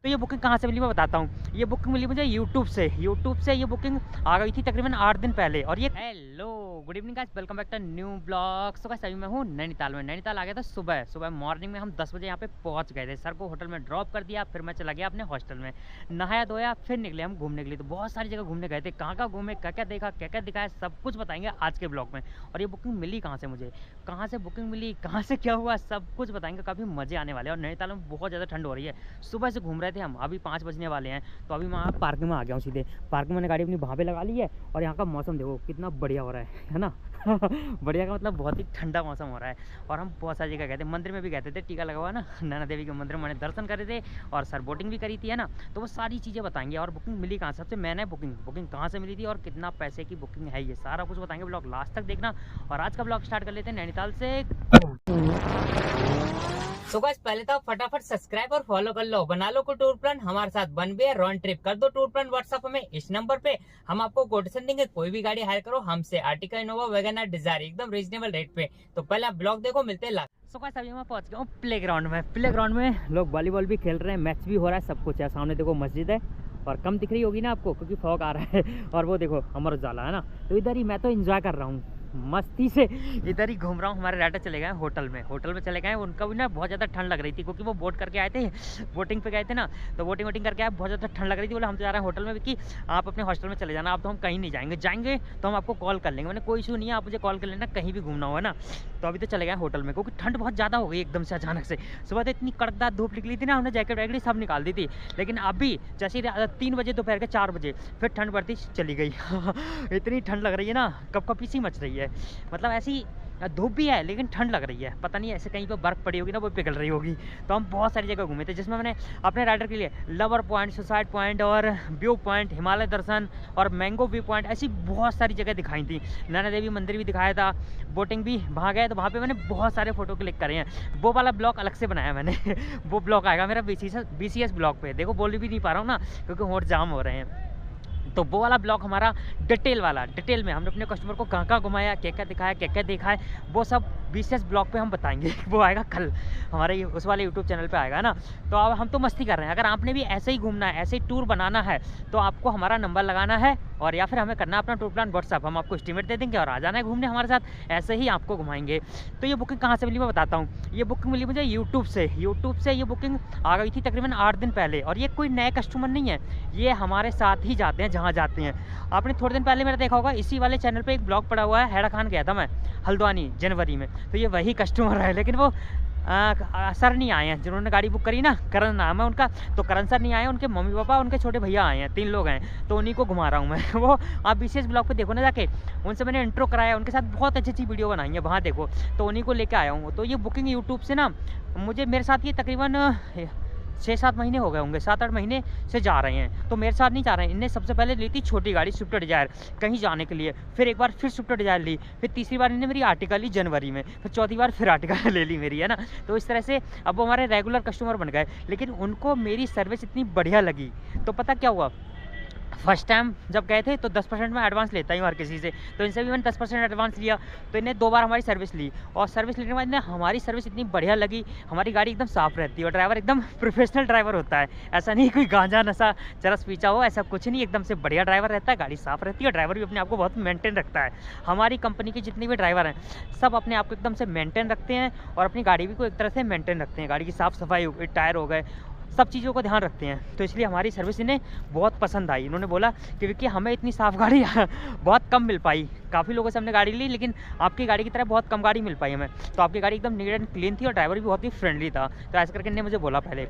तो ये बुकिंग कहाँ से मिली मैं बताता हूँ। ये बुकिंग मिली मुझे यूट्यूब से। यूट्यूब से ये बुकिंग आ गई थी तकरीबन 8 दिन पहले। और ये hello good evening guys, welcome back to new blog. So guys अभी मैं हूँ नैनीताल में। नैनीताल आ गया था सुबह सुबह मॉर्निंग में। हम 10 बजे यहाँ पे पहुँच गए थे। सर को होटल में ड्रॉप कर दिया, फिर मैं चला गया अपने हॉस्टल में, नहाया धोया, फिर निकले हम घूमने के लिए। तो बहुत सारी जगह घूमने गए थे। कहाँ कहाँ घूमे, क्या क्या देखा, क्या क्या दिखाया, सब कुछ बताएंगे आज के ब्लॉग में। और ये बुकिंग मिली कहाँ से मुझे, कहाँ से बुकिंग मिली, कहाँ से क्या हुआ, सब कुछ बताएंगे। काफ़ी मज़े आने वाले हैं। और नैनीताल में बहुत ज़्यादा ठंड हो रही है। सुबह से घूम रहे थे हम, अभी 5 बजने वाले हैं। तो अभी मैं पार्किंग में आ गया हूँ सीधे। पार्किंग में मैंने गाड़ी अपनी वहाँ पे लगा ली है। और यहाँ का मौसम देखो कितना बढ़िया हो रहा है ना। बढ़िया का मतलब बहुत ही ठंडा मौसम हो रहा है। और हम बहुत सारी जगह गए थे, मंदिर में भी गए थे, टीका लगा हुआ ना नैना देवी के मंदिर में मैंने दर्शन करे थे। और सर बोटिंग भी करी थी है ना। तो वो सारी चीज़ें बताएंगे। और बुकिंग मिली कहाँ, सबसे मैंने बुकिंग कहाँ से मिली थी और कितना पैसे की बुकिंग है, ये सारा कुछ बताएंगे। ब्लॉग लास्ट तक देखना। और आज का ब्लॉग स्टार्ट कर लेते हैं नैनीताल से। तो गाइस पहले तो फटाफट सब्सक्राइब और फॉलो कर लो, बना लो को टूर प्लान हमारे साथ, बन भी है रॉन ट्रिप। कर दो टूर प्लान व्हाट्सएप में इस नंबर पे, हम आपको कोटेशन देंगे। कोई भी गाड़ी हायर करो हमसे, आर्टिका, इनोवा, वैगनआर, डिजायर, एकदम रीजनेबल रेट पे। तो पहले आप ब्लॉग देखो, मिलते हैं लास्ट। सो गाइस अभी मैं पहुंच गया हूँ प्लेग्राउंड में। प्लेग्राउंड में लोग वॉलीबॉल भी खेल रहे हैं, मैच भी हो रहा है, सब कुछ है। सामने देखो मस्जिद है, और कम दिख रही होगी ना आपको क्योंकि फॉग आ रहा है। और वो देखो अमर उजाला है ना। तो इधर ही मैं तो एंजॉय कर रहा हूँ मस्ती से, इधर ही घूम रहा हूँ। हमारे राइडर चले गए होटल में चले गए। उनका भी ना बहुत ज़्यादा ठंड लग रही थी क्योंकि वो बोट करके आए थे, बोटिंग पे गए थे ना। तो बोटिंग करके आए, बहुत ज़्यादा ठंड लग रही थी। बोले हम तो जा रहे हैं होटल में कि आप अपने हॉस्टल में चले जाना, आप तो हम कहीं नहीं जाएंगे तो हम आपको कॉल कर लेंगे। मैंने कोई इशू नहीं है, आप मुझे कॉल कर लेना कहीं भी घूमना हो ना। तो अभी तो चले गए होटल में क्योंकि ठंड बहुत ज़्यादा हो गई एकदम से अचानक से। सुबह तो इतनी कड़कदार धूप निकली थी ना, हमने जैकेट वैकेट सब निकाल दी थी। लेकिन अभी जैसे 3 बजे दोपहर के 4 बजे फिर ठंड बढ़ती चली गई। इतनी ठंड लग रही है ना, कपकपी सी मच रही है। मतलब ऐसी धूप भी है लेकिन ठंड लग रही है। पता नहीं ऐसे कहीं पे बर्फ़ पड़ी होगी ना, वो पिघल रही होगी। तो हम बहुत सारी जगह घूमे थे जिसमें मैंने अपने राइडर के लिए लवर पॉइंट, सुसाइड पॉइंट और व्यू पॉइंट, हिमालय दर्शन और मैंगो व्यू पॉइंट, ऐसी बहुत सारी जगह दिखाई थी। नैना देवी मंदिर भी दिखाया था, बोटिंग भी वहाँ गए तो वहाँ पे मैंने बहुत सारे फोटो क्लिक करे हैं। वो वाला ब्लॉग अलग से बनाया मैंने। वो ब्लॉग आएगा मेरा BCS ब्लॉग पे। देखो बोल भी नहीं पा रहा हूँ ना क्योंकि होट जाम हो रहे हैं। तो वो वाला ब्लॉग हमारा डिटेल में हमने अपने कस्टमर को कहाँ घुमाया, क्या क्या दिखाया, क्या क्या देखा है, वो सब BCS ब्लॉग पे हम बताएंगे। वो आएगा कल हमारे उस वाले यूट्यूब चैनल पे आएगा ना। तो अब हम तो मस्ती कर रहे हैं। अगर आपने भी ऐसे ही घूमना है, ऐसे ही टूर बनाना है, तो आपको हमारा नंबर लगाना है और या फिर हमें करना अपना टूर प्लान व्हाट्सअप। हम आपको एस्टीमेट दे देंगे और आ जाना है घूमने हमारे साथ, ऐसे ही आपको घुमाएंगे। तो ये बुकिंग कहाँ से मिली मैं बताता हूँ। ये बुकिंग मिली मुझे यूट्यूब से ये बुकिंग आ गई थी तकरीबन 8 दिन पहले। और ये कोई नए कस्टमर नहीं है, ये हमारे साथ ही जाते हैं जहाँ जाते हैं। आपने थोड़े दिन पहले मेरा देखा होगा, इसी वाले चैनल पे एक ब्लॉग पड़ा हुआ है, हैड़ा खान गया था मैं हल्द्वानी जनवरी में। तो ये वही कस्टमर है, लेकिन वो सर नहीं आए हैं जिन्होंने गाड़ी बुक करी ना, करण नाम है उनका। तो करण सर नहीं आए, उनके मम्मी पापा, उनके छोटे भैया आए हैं, 3 लोग हैं। तो उन्हीं को घुमा रहा हूँ मैं। वो आप BCS ब्लॉग पे देखो ना जाके, उनसे मैंने इंट्रो कराया, उनके साथ बहुत अच्छी वीडियो बनाई है, वहाँ देखो। तो उन्हीं को लेके आया हूँ। तो ये बुकिंग यूट्यूब से ना मुझे, मेरे साथ ये तकरीबन 6-7 महीने हो गए होंगे, 7-8 महीने से जा रहे हैं। तो मेरे साथ नहीं जा रहे हैं। इनने सबसे पहले ली थी छोटी गाड़ी स्विफ्ट डिजायर कहीं जाने के लिए, फिर एक बार फिर स्विफ्ट डिजायर ली, फिर तीसरी बार इन्हें मेरी आर्टिका ली जनवरी में, फिर चौथी बार फिर आर्टिका ले ली मेरी, है ना। तो इस तरह से अब वो हमारे रेगुलर कस्टमर बन गए। लेकिन उनको मेरी सर्विस इतनी बढ़िया लगी। तो पता क्या हुआ, फर्स्ट टाइम जब गए थे तो 10% में एडवांस लेता ही हर किसी से। तो इनसे भी मैंने 10% एडवांस लिया। तो इन्हें 2 बार हमारी सर्विस ली, और सर्विस लेने के बाद इन्हें हमारी सर्विस इतनी बढ़िया लगी। हमारी गाड़ी एकदम साफ़ रहती है और ड्राइवर एकदम प्रोफेशनल ड्राइवर होता है। ऐसा नहीं कोई गांजा नशा चरस पीछा हो, ऐसा कुछ नहीं। एकदम से बढ़िया ड्राइवर रहता है, गाड़ी साफ़ रहती है और ड्राइवर भी अपने आप को बहुत मेंटेन रखता है। हमारी कंपनी के जितने भी ड्राइवर हैं सब अपने आप को एकदम से मेंटेन रखते हैं और अपनी गाड़ी भी को एक तरह से मेंटेन रखते हैं। गाड़ी की साफ़ सफाई हो गई, टायर हो गए, सब चीज़ों को ध्यान रखते हैं। तो इसलिए हमारी सर्विस इन्हें बहुत पसंद आई। इन्होंने बोला कि विक्की हमें इतनी साफ़ गाड़ी बहुत कम मिल पाई। काफ़ी लोगों से हमने गाड़ी ली लेकिन आपकी गाड़ी की तरह बहुत कम गाड़ी मिल पाई हमें। तो आपकी गाड़ी एकदम नीट एंड क्लीन थी और ड्राइवर भी बहुत ही फ्रेंडली था। तो ऐसा करके इन्हें मुझे बोला पहले।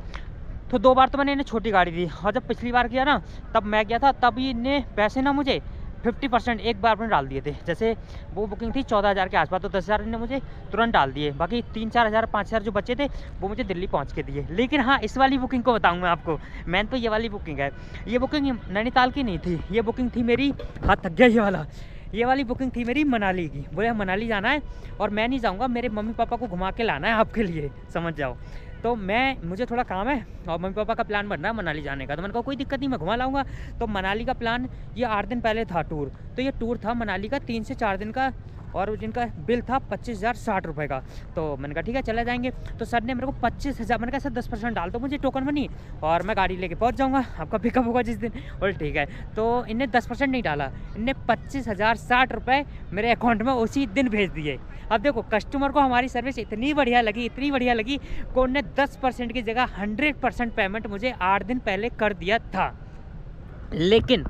तो 2 बार तो मैंने इन्हें छोटी गाड़ी दी, और जब पिछली बार किया ना तब मैं गया था, तब इन्हें पैसे ना मुझे 50% एक बार में डाल दिए थे। जैसे वो बुकिंग थी 14,000 के आसपास, तो 10,000 ने मुझे तुरंत डाल दिए। बाकी 3-4 हज़ार 5,000 जो बचे थे वो मुझे दिल्ली पहुंच के दिए। लेकिन हाँ, इस वाली बुकिंग को बताऊँ मैं आपको, मैंने तो ये वाली बुकिंग है। ये बुकिंग नैनीताल की नहीं थी, ये बुकिंग थी मेरी, हाथ थक गया ये वाली बुकिंग थी मेरी मनाली की। बोले मनाली जाना है और मैं नहीं जाऊँगा, मेरे मम्मी पापा को घुमा के लाना है आपके लिए, समझ जाओ। तो मुझे थोड़ा काम है और मम्मी पापा का प्लान बन रहा है मनाली जाने का। तो मैंने कहा कोई दिक्कत नहीं, मैं घुमा लाऊंगा। तो मनाली का प्लान ये 8 दिन पहले था टूर। तो ये टूर था मनाली का 3 से 4 दिन का और जिनका बिल था 25,060 रुपये का। तो मैंने कहा ठीक है चले जाएंगे। तो सर ने मेरे को 25,000, मैंने कहा सर 10% डाल दो मुझे टोकन मनी और मैं गाड़ी लेके पहुंच जाऊंगा, आपका पिकअप होगा जिस दिन। बोले ठीक है। तो इनने 10% नहीं डाला, इनने 25,060 रुपये मेरे अकाउंट में उसी दिन भेज दिए। अब देखो कस्टमर को हमारी सर्विस इतनी बढ़िया लगी, इतनी बढ़िया लगी कि उन्होंने 10% की जगह 100% पेमेंट मुझे 8 दिन पहले कर दिया था। लेकिन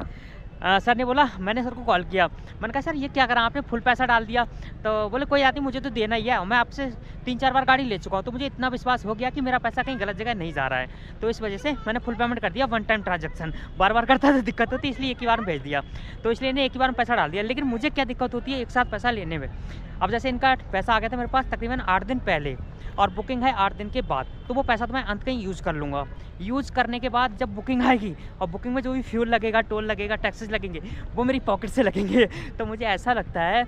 सर ने बोला, मैंने सर को कॉल किया, मैंने कहा सर ये क्या करा आपने, फुल पैसा डाल दिया। तो बोले कोई बात नहीं, मुझे तो देना ही है, मैं आपसे 3-4 बार गाड़ी ले चुका हूँ, तो मुझे इतना विश्वास हो गया कि मेरा पैसा कहीं गलत जगह नहीं जा रहा है। तो इस वजह से मैंने फुल पेमेंट कर दिया, वन टाइम ट्रांजैक्शन। बार बार करता तो दिक्कत होती, इसलिए एक ही बार में भेज दिया। तो इसलिए इन्हें एक ही बार में पैसा डाल दिया। लेकिन मुझे क्या दिक्कत होती है एक साथ पैसा लेने में। अब जैसे इनका पैसा आ गया था मेरे पास तकरीबन 8 दिन पहले और बुकिंग है 8 दिन के बाद, तो वो पैसा तो मैं अंत कहीं यूज़ कर लूँगा। यूज़ करने के बाद जब बुकिंग आएगी और बुकिंग में जो भी फ्यूल लगेगा, टोल लगेगा, टैक्सेस लगेंगे, वो मेरी पॉकेट से लगेंगे। तो मुझे ऐसा लगता है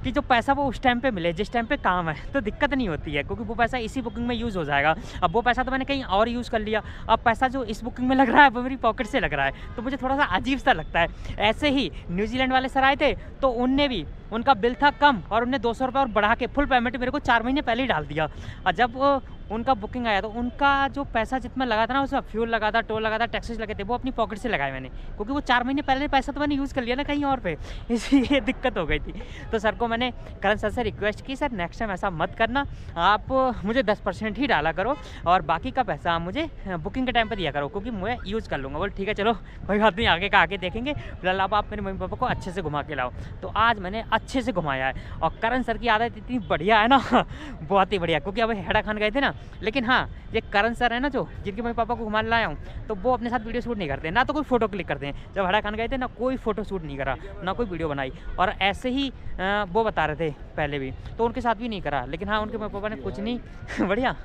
कि जो पैसा वो उस टाइम पे मिले जिस टाइम पे काम है, तो दिक्कत नहीं होती है, क्योंकि वो पैसा इसी बुकिंग में यूज़ हो जाएगा। अब वो पैसा तो मैंने कहीं और यूज़ कर लिया, अब पैसा जो इस बुकिंग में लग रहा है वो मेरी पॉकेट से लग रहा है, तो मुझे थोड़ा सा अजीब सा लगता है। ऐसे ही न्यूजीलैंड वाले सर आए थे, तो उनने भी, उनका बिल था कम और उनने 200 रुपये और बढ़ा के फुल पेमेंट मेरे को 4 महीने पहले ही डाल दिया। और जब उनका बुकिंग आया तो उनका जो पैसा जितना लगा था ना, उसमें फ्यूल लगा था, टोल लगा था, टैक्सेस लगे थे, वो अपनी पॉकेट से लगाए मैंने, क्योंकि वो 4 महीने पहले पैसा तो मैंने यूज़ कर लिया ना कहीं और पे, इसलिए दिक्कत हो गई थी। तो सर को मैंने करण सर से रिक्वेस्ट की, सर नेक्स्ट टाइम ऐसा मत करना, आप मुझे 10% ही डाला करो और बाकी का पैसा आप मुझे बुकिंग के टाइम पर दिया करो, क्योंकि मैं यूज़ कर लूँगा। बोल ठीक है चलो कोई बात नहीं, आगे का आगे देखेंगे, फिलहाल आप मेरे मम्मी पापा को अच्छे से घुमा के लाओ। तो आज मैंने अच्छे से घुमाया है और करण सर की आदत इतनी बढ़िया है ना, बहुत ही बढ़िया, क्योंकि अब हेड़ा खान गए थे ना। लेकिन हाँ, ये करण सर है ना जो जिनके मम्मी पापा को घुमा लाया हूँ, तो वो अपने साथ वीडियो शूट नहीं करते, ना तो कोई फोटो क्लिक करते हैं। जब हेड़ा खान गए थे ना, कोई फोटो शूट नहीं करा, ना कोई वीडियो बनाई, और ऐसे ही वो बता रहे थे पहले भी, तो उनके साथ भी नहीं करा। लेकिन हाँ, उनके मम्मी पापा ने कुछ नहीं बढ़िया,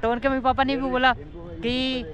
तो उनके मम्मी पापा ने भी बोला कि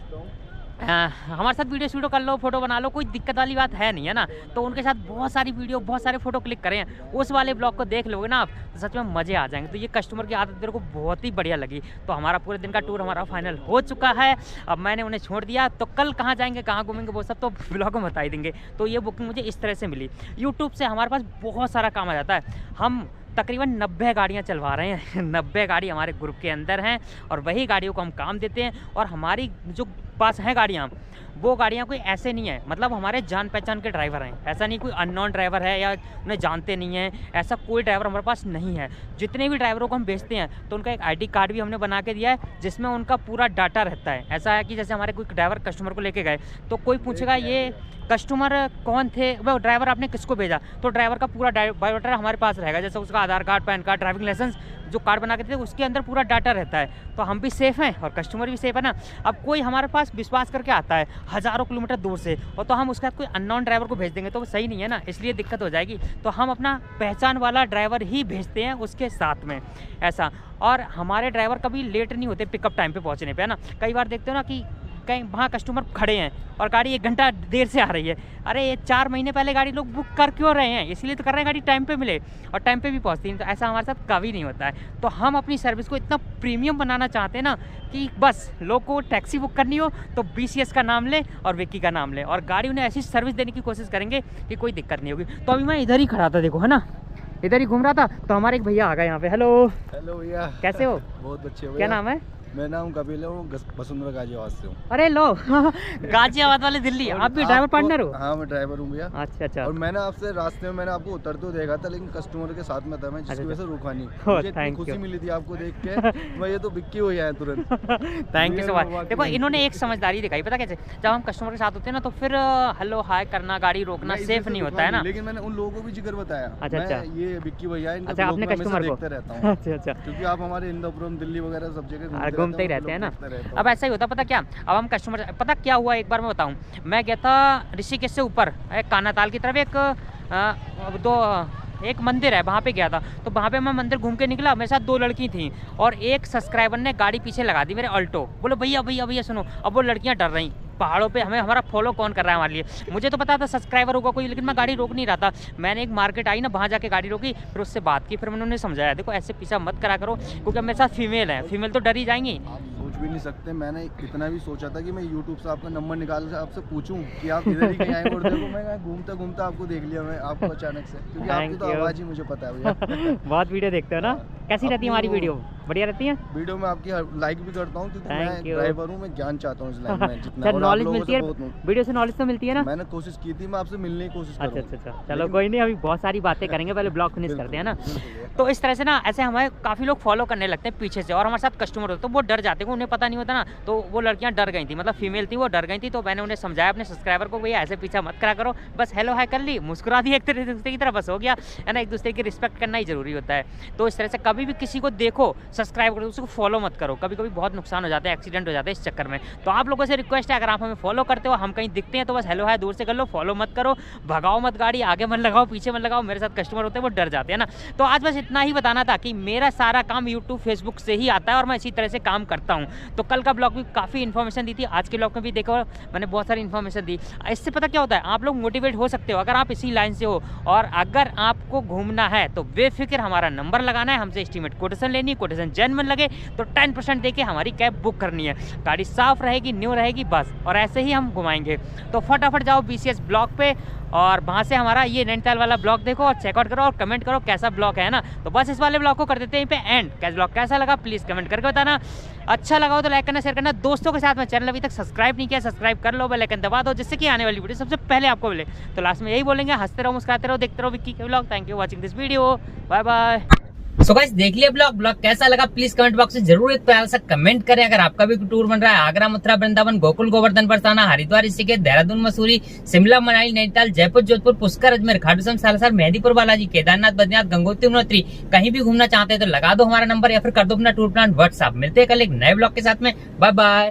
हमारे साथ वीडियो शूट कर लो, फोटो बना लो, कोई दिक्कत वाली बात है नहीं है ना। तो उनके साथ बहुत सारी वीडियो, बहुत सारे फोटो क्लिक करें, उस वाले ब्लॉग को देख लोगे ना आप, तो सच में मज़े आ जाएंगे। तो ये कस्टमर की आदत मेरे को बहुत ही बढ़िया लगी। तो हमारा पूरे दिन का टूर हमारा फाइनल हो चुका है, अब मैंने उन्हें छोड़ दिया। तो कल कहाँ जाएंगे, कहाँ घूमेंगे, वो सब तो ब्लॉग में बता ही देंगे। तो ये बुकिंग मुझे इस तरह से मिली। यूट्यूब से हमारे पास बहुत सारा काम आ जाता है, हम तकरीबन 90 गाड़ियाँ चलवा रहे हैं। 90 गाड़ी हमारे ग्रुप के अंदर हैं और वही गाड़ियों को हम काम देते हैं। और हमारी जो पास हैं गाड़ियाँ, वो गाड़ियाँ कोई ऐसे नहीं है, मतलब हमारे जान पहचान के ड्राइवर हैं, ऐसा नहीं कोई अननोन ड्राइवर है या उन्हें जानते नहीं हैं, ऐसा कोई ड्राइवर हमारे पास नहीं है। जितने भी ड्राइवरों को हम भेजते हैं तो उनका एक ID कार्ड भी हमने बना के दिया है, जिसमें उनका पूरा डाटा रहता है। ऐसा है कि जैसे हमारे कोई ड्राइवर कस्टमर को लेके गए, तो कोई पूछेगा ये कस्टमर कौन थे, वो ड्राइवर आपने किसको भेजा, तो ड्राइवर का पूरा बायोडाटा हमारे पास रहेगा, जैसे उसका Aadhaar card, PAN card, driving licence, जो कार्ड बना के देते उसके अंदर पूरा डाटा रहता है। तो हम भी सेफ़ हैं और कस्टमर भी सेफ़ है ना। अब कोई हमारे पास विश्वास करके आता है हज़ारों किलोमीटर दूर से, और तो हम उसके साथ कोई अननोन ड्राइवर को भेज देंगे तो वो सही नहीं है ना, इसलिए दिक्कत हो जाएगी। तो हम अपना पहचान वाला ड्राइवर ही भेजते हैं उसके साथ में, ऐसा। और हमारे ड्राइवर कभी लेट नहीं होते पिकअप टाइम पे पहुंचने पे, है ना। कई बार देखते हो ना कि कहीं वहाँ कस्टमर खड़े हैं और गाड़ी 1 घंटा देर से आ रही है। अरे ये 4 महीने पहले गाड़ी लोग बुक कर क्यों रहे हैं, इसलिए तो कर रहे हैं गाड़ी टाइम पे मिले और टाइम पे भी पहुँचती है। तो ऐसा हमारे साथ कभी नहीं होता है। तो हम अपनी सर्विस को इतना प्रीमियम बनाना चाहते हैं ना कि बस लोग को टैक्सी बुक करनी हो तो BCS का नाम ले और विक्की का नाम ले, और गाड़ी उन्हें ऐसी सर्विस देने की कोशिश करेंगे कि कोई दिक्कत नहीं होगी। तो अभी मैं इधर ही खड़ा था, देखो है ना, इधर ही घूम रहा था, तो हमारे एक भैया आ गए यहाँ पे। हेलो हेलो भैया, कैसे हो? बहुत अच्छे हो। क्या नाम है? मेरा नाम कपिल है, वसुंधरा गाजियाबाद से हूँ। अरे लो गाजियाबाद वाले दिल्ली, आप भी ड्राइवर पार्टनर हो? हाँ मैं ड्राइवर हूँ भैया। अच्छा अच्छा। और मैंने आपसे रास्ते में मैंने आपको उतरते हुए देखा था, लेकिन कस्टमर के साथ में था मैं, जिसकी वजह से रुका नहीं। मुझे इतनी खुशी मिली थी आपको देख के, मैं ये तो बिक्की हो जाए तुरंत। Thank you so much. देखो इन्होंने एक समझदारी दिखाई, पता कैसे, जब हम कस्टमर के साथ होते हैं ना तो फिर हेलो हाय करना, गाड़ी रोकना सेफ नहीं होता है ना। लेकिन मैंने उन लोगों को भी जिक्र बताया। अच्छा, ये बिक्की भैया, अच्छा आपने कस्टमर को रहता हूँ। अच्छा अच्छा, क्योंकि आप हमारे इंदौपुरम, दिल्ली वगैरह सब जगह घूमते ही रहते हैं ना। अब ऐसा ही होता, पता क्या, अब हम कस्टमर, पता क्या हुआ, एक बार मैं बताऊं, मैं गया था ऋषिकेश से ऊपर कानाताल की तरफ, एक मंदिर है, वहाँ पे गया था। तो वहाँ पे मैं मंदिर घूम के निकला, मेरे साथ 2 लड़की थी और एक सब्सक्राइबर ने गाड़ी पीछे लगा दी मेरे अल्टो। बोलो भैया भैया भैया सुनो, अब वो लड़कियाँ डर रही पहाड़ों पे, हमें हमारा फॉलो कौन कर रहा है हमारे लिए। मुझे तो पता था सब्सक्राइबर होगा कोई, लेकिन मैं गाड़ी रोक नहीं रहा था। मैंने एक मार्केट आई ना, वहाँ जाके गाड़ी रोकी, फिर उससे बात की, फिर मैंने उन्हें समझाया देखो ऐसे पीछा मत करा करो, क्योंकि मेरे साथ फीमेल है, फीमेल तो डर ही जाएंगी। भी नहीं सकते। मैंने इतना भी सोचा था कि मैं यूट्यूब से आपका नंबर निकाल के आपसे पूछूं कि आप इधर ही कहीं आए, और देखो मैं घूमते घूमते आपको देख लिया मैं आपको अचानक से, क्योंकि आपकी तो आवाज़ ही मुझे पता है भैया। बहुत वीडियो देखते हो ना, कैसी रहती है हमारी वीडियो? बढ़िया रहती है। वीडियो में आपकी लाइक भी करता हूँ, क्योंकि मैं ड्राइवर हूँ, मैं ज्ञान चाहता हूँ इस लाइन में जितना, सर नॉलेज मिलती है वीडियो से, नॉलेज तो मिलती है ना। मैंने कोशिश की थी, मैं आपसे मिलने की कोशिश करूँगा। अच्छा, चलो कोई नहीं, अभी बहुत सारी बातें करेंगे, पहले ब्लॉग फिनिश करते हैं ना। तो इस तरह से ना ऐसे हमें काफ़ी लोग फॉलो करने लगते हैं पीछे से, और हमारे साथ कस्टमर होते तो वो डर जाते हैं, उन्हें पता नहीं होता ना। तो वो लड़कियां डर गई थी, मतलब फीमेल थी, वो डर गई थी। तो मैंने उन्हें समझाया अपने सब्सक्राइबर को, भैया ऐसे पीछा मत करा करो, बस हेलो हाय कर ली, मुस्कुरा दी एक दूसरे की तरफ, बस हो गया है ना। एक दूसरे की रिस्पेक्ट करना ही जरूरी होता है। तो इस तरह से कभी भी किसी को देखो सब्सक्राइब करो, उसको फॉलो मत करो, कभी कभी बहुत नुकसान हो जाता है, एक्सीडेंट हो जाता है इस चक्कर में। तो आप लोगों से रिक्वेस्ट है, अगर आप हमें फॉलो करते हो, हम कहीं दिखते हैं तो बस हेलो हाय दूर से कर लो, फॉलो मत करो, भगाओ मत गाड़ी, आगे मत लगाओ, पीछे मत लगाओ। मेरे साथ कस्टमर होते हैं वो डर जाते हैं ना। तो आज बस इतना ही बताना था कि मेरा सारा काम यूट्यूब फेसबुक से ही आता है और मैं इसी तरह से काम करता हूँ। तो कल का ब्लॉग भी काफ़ी इन्फॉर्मेशन दी थी, आज के ब्लॉग में भी देखो मैंने बहुत सारी इन्फॉर्मेशन दी। इससे पता क्या होता है, आप लोग मोटिवेट हो सकते हो अगर आप इसी लाइन से हो। और अगर आपको घूमना है तो बेफिक्र हमारा नंबर लगाना है, हमसे एस्टीमेट कोटेशन लेनी है, कोटेशन जेन्युइन लगे तो 10% देके हमारी कैब बुक करनी है। गाड़ी साफ रहेगी, न्यू रहेगी बस, और ऐसे ही हम घुमाएंगे। तो फटाफट जाओ BCS ब्लॉग पे और वहाँ से हमारा ये नैनीताल वाला ब्लॉग देखो और चेकआउट करो और कमेंट करो कैसा ब्लॉग है ना। तो बस इस वाले ब्लॉग को कर देते हैं यहीं पे एंड। कैसा ब्लॉग कैसा लगा प्लीज़ कमेंट करके बताना। अच्छा लगा हो तो लाइक करना, शेयर करना दोस्तों के साथ में। चैनल अभी तक सब्सक्राइब नहीं किया, सब्सक्राइब कर लो, बेल आइकन दबा दो, जिससे कि आने वाली वीडियो सबसे पहले आपको मिले। तो लास्ट में यही बोलेंगे, हंसते रहो, मुस्कुराते रहो, देखते रहो विक्की के blog. Thank you watching this video, bye bye. So guys देख लिया ब्लॉग कैसा लगा प्लीज कमेंट बॉक्स में जरूर एक प्यारा सा कमेंट करें। अगर आपका भी टूर बन रहा है आगरा, मथुरा, वृंदावन, गोकुल, गोवर्धन, बरसाना, हरिद्वार, ऋषिकेश, देहरादून, मसूरी, शिमला, मनाली, नैनीताल, जयपुर, जोधपुर, पुष्कर, अजमेर, खाटू श्याम, सालासर, मेहंदीपुर, बालाजी, केदारनाथ, बद्रीनाथ, गंगोत्री, यमुनोत्री, कहीं भी घूमना चाहते हैं तो लगा दो हमारा नंबर या फिर कर दो अपना टूर प्लान व्हाट्सएप। मिलते हैं कल एक नए ब्लॉग के साथ में, बाय बाय।